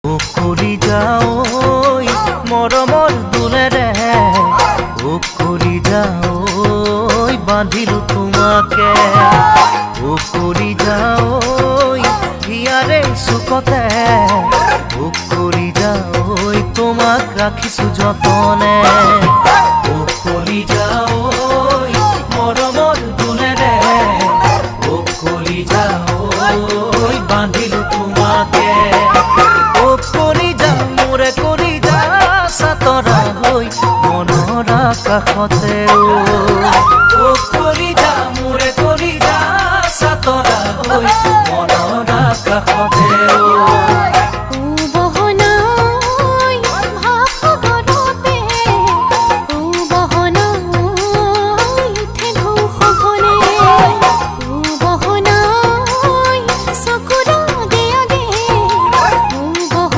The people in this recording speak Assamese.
উকলি যাও মৰমৰ দুলেৰে উকলি যাও বান্ধিলো তোমাকে উকলি যাও হিয়াৰে চুকতে উকলি যাও তোমাক ৰাখিছো যতনে উকলি যাও মৰমৰ দুলেৰে উকলি যাও বান্ধিলো তোমাকে মোৰে কৰি যা চাতৰা হৈ মনৰ আকাশতে